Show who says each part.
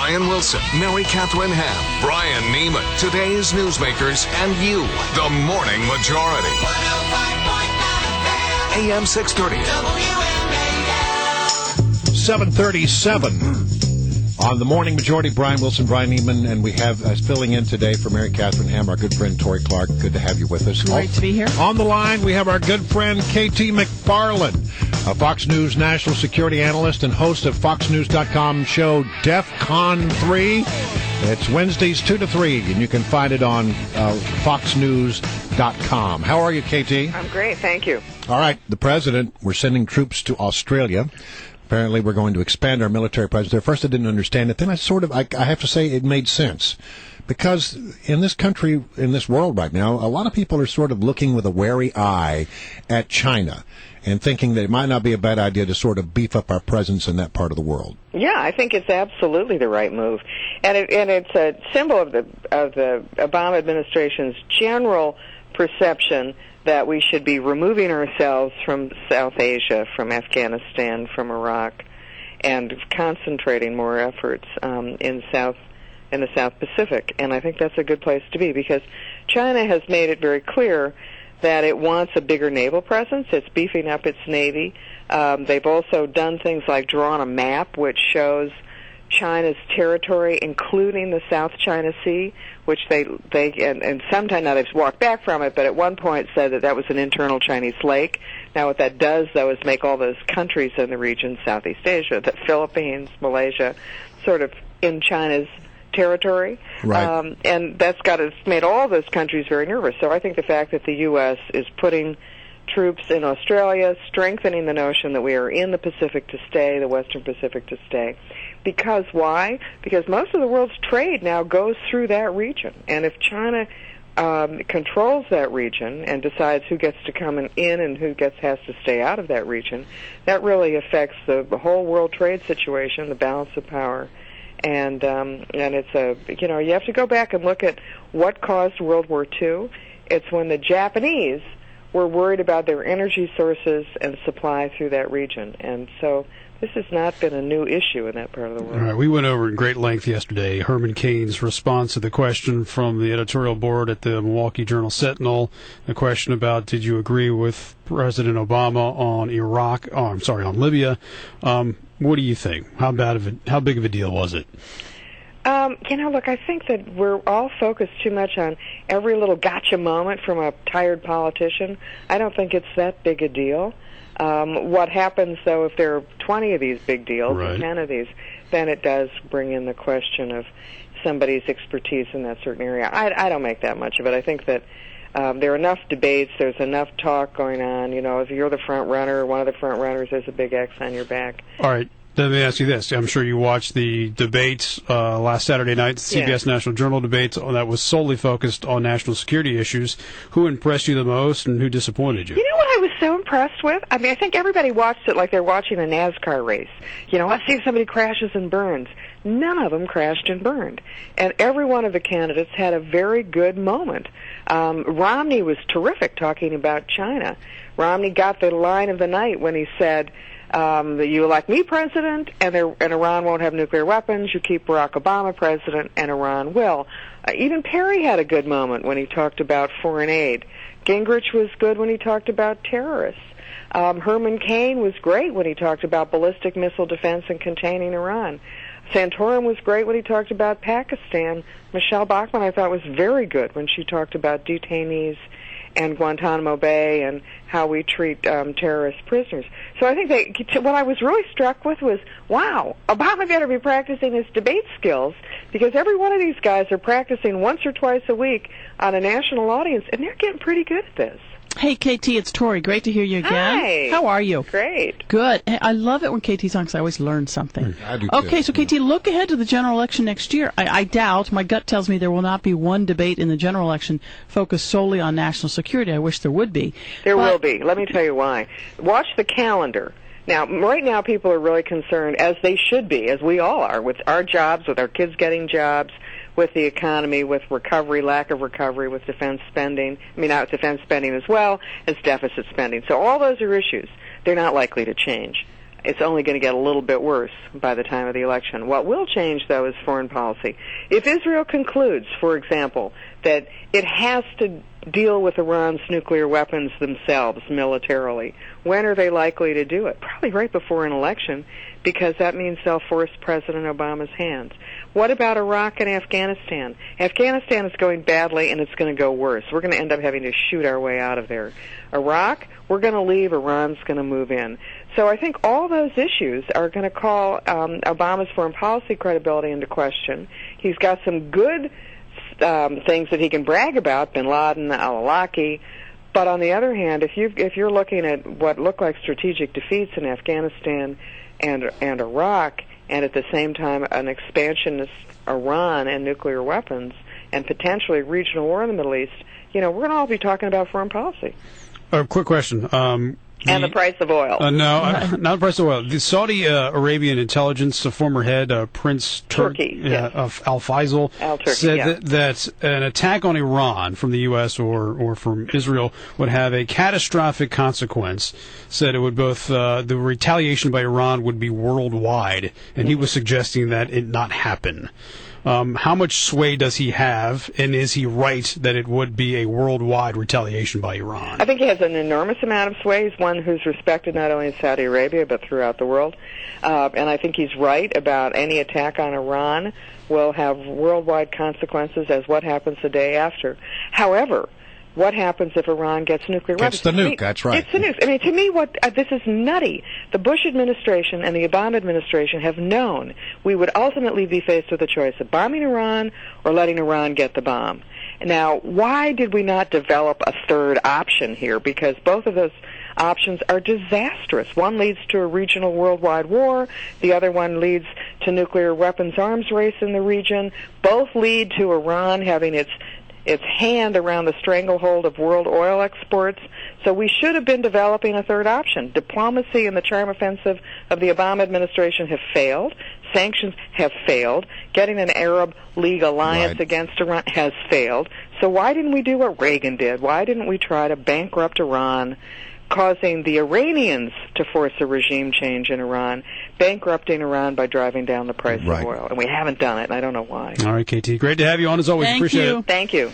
Speaker 1: Brian Wilson, Mary Catherine Ham, Brian Neiman, today's newsmakers, and you, the Morning Majority. 105.9 AM 630. WMAL.
Speaker 2: 7:37 on the Morning Majority. Brian Wilson, Brian Neiman, and we have filling in today for Mary Catherine Ham, our good friend Tori Clark. Good to have you with us.
Speaker 3: Great to be here.
Speaker 2: On the line, we have our good friend KT McFARLAND, a Fox News national security analyst and host of FoxNews.com show DEFCON 3. It's Wednesdays 2 to 3, and you can find it on FoxNews.com. How are you, KT?
Speaker 4: I'm great, thank you.
Speaker 2: All right, the president, we're sending troops to Australia. Apparently, we're going to expand our military presence there. First, I didn't understand it. Then I have to say it made sense. Because in this country, in this world right now, a lot of people are sort of looking with a wary eye at China and thinking that it might not be a bad idea to sort of beef up our presence in that part of the world.
Speaker 4: Yeah, I think it's absolutely the right move. And it's a symbol of the Obama administration's general perception that we should be removing ourselves from South Asia, from Afghanistan, from Iraq, and concentrating more efforts in the South Pacific. And I think that's a good place to be, because China has made it very clear that it wants a bigger naval presence. It's beefing up its Navy. They've also done things like drawn a map which shows China's territory, including the South China Sea, which they sometime now they've walked back from it, but at one point said that was an internal Chinese lake. Now what that does, though, is make all those countries in the region, Southeast Asia, the Philippines, Malaysia, sort of in China's territory.
Speaker 2: Right.
Speaker 4: And it's made all those countries very nervous. So I think the fact that the U.S. is putting troops in Australia, strengthening the notion that we are in the Pacific to stay, the Western Pacific to stay. Because why? Because most of the world's trade now goes through that region. And if China controls that region and decides who gets to come in and who has to stay out of that region, that really affects the whole world trade situation, the balance of power. And it's you have to go back and look at what caused World War II. It's when the Japanese were worried about their energy sources and supply through that region. And so this has not been a new issue in that part of the world.
Speaker 3: All right, we went over in great length yesterday Herman Cain's response to the question from the editorial board at the Milwaukee Journal-Sentinel, the question about did you agree with President Obama on on Libya. What do you think? How big of a deal was it?
Speaker 4: Look, I think that we're all focused too much on every little gotcha moment from a tired politician. I don't think it's that big a deal. What happens, though, if there are 20 of these big deals,
Speaker 3: right,
Speaker 4: or 10 of these, then it does bring in the question of somebody's expertise in that certain area. I don't make that much of it. I think that there are enough debates, there's enough talk going on. If you're the front runner, one of the front runners, there's a big X on your back.
Speaker 3: All right. Let me ask you this. I'm sure you watched the debates last Saturday night, the CBS National Journal debates that was solely focused on national security issues. Who impressed you the most and who disappointed you?
Speaker 4: You know what I was so impressed with? I mean, I think everybody watched it like they're watching a NASCAR race. Let's see if somebody crashes and burns. None of them crashed and burned. And every one of the candidates had a very good moment. Romney was terrific talking about China. Romney got the line of the night when he said, you elect me president, and Iran won't have nuclear weapons. You keep Barack Obama president, and Iran will. Even Perry had a good moment when he talked about foreign aid. Gingrich was good when he talked about terrorists. Herman Cain was great when he talked about ballistic missile defense and containing Iran. Santorum was great when he talked about Pakistan. Michelle Bachmann, I thought, was very good when she talked about detainees and Guantanamo Bay and how we treat terrorist prisoners. So I think what I was really struck with was, wow, Obama better be practicing his debate skills, because every one of these guys are practicing once or twice a week on a national audience, and they're getting pretty good at this.
Speaker 5: Hey, KT, it's Tori. Great to hear you again.
Speaker 4: Hi.
Speaker 5: How are you?
Speaker 4: Great.
Speaker 5: Good. Hey, I love it when KT's on because I always learn something.
Speaker 2: I do
Speaker 5: Okay,
Speaker 2: too.
Speaker 5: so KT, look ahead to the general election next year. I doubt, my gut tells me there will not be one debate in the general election focused solely on national security. I wish there would be.
Speaker 4: There will be. Let me tell you why. Watch the calendar. Now, right now, people are really concerned, as they should be, as we all are, with our jobs, with our kids getting jobs, with the economy, with recovery, lack of recovery, with defense spending. I mean, not defense spending as well as deficit spending. So all those are issues. They're not likely to change. It's only going to get a little bit worse by the time of the election. What will change, though, is foreign policy. If Israel concludes, for example, that it has to deal with Iran's nuclear weapons themselves militarily, when are they likely to do it? Probably right before an election, because that means they'll force President Obama's hands. What about Iraq and Afghanistan? Afghanistan is going badly, and it's going to go worse. We're going to end up having to shoot our way out of there. Iraq, we're going to leave. Iran's going to move in. So I think all those issues are going to call Obama's foreign policy credibility into question. He's got some good things that he can brag about, bin Laden, al-Awlaki. But on the other hand, if you're looking at what look like strategic defeats in Afghanistan and Iraq, and at the same time an expansionist Iran and nuclear weapons, and potentially regional war in the Middle East, we're going to all be talking about foreign policy.
Speaker 3: Quick question.
Speaker 4: And the price of oil.
Speaker 3: No, not the price of oil. The Saudi Arabian intelligence, former head, Prince
Speaker 4: Turkey,
Speaker 3: of Al Faisal, said that an attack on Iran from the U.S. or from Israel would have a catastrophic consequence. Said it would both the retaliation by Iran would be worldwide, and he was suggesting that it not happen. How much sway does he have, and is he right that it would be a worldwide retaliation by Iran?
Speaker 4: I think he has an enormous amount of sway. He's one who's respected not only in Saudi Arabia but throughout the world. And I think he's right about any attack on Iran will have worldwide consequences as what happens the day after. However, what happens if Iran gets nuclear weapons?
Speaker 2: It's the nuke, that's right.
Speaker 4: It's the nuke. I mean, to me, this is nutty. The Bush administration and the Obama administration have known we would ultimately be faced with a choice of bombing Iran or letting Iran get the bomb. Now, why did we not develop a third option here? Because both of those options are disastrous. One leads to a regional worldwide war. The other one leads to nuclear weapons arms race in the region. Both lead to Iran having its hand around the stranglehold of world oil exports. So we should have been developing a third option. Diplomacy and the charm offensive of the Obama administration have failed. Sanctions have failed. Getting an Arab League alliance against Iran has failed. So why didn't we do what Reagan did? Why didn't we try to bankrupt Iran, causing the Iranians to force a regime change in Iran, bankrupting Iran by driving down the price of oil? And we haven't done it, and I don't know why.
Speaker 3: All right, KT. Great to have you on as always. Appreciate it.
Speaker 4: Thank you.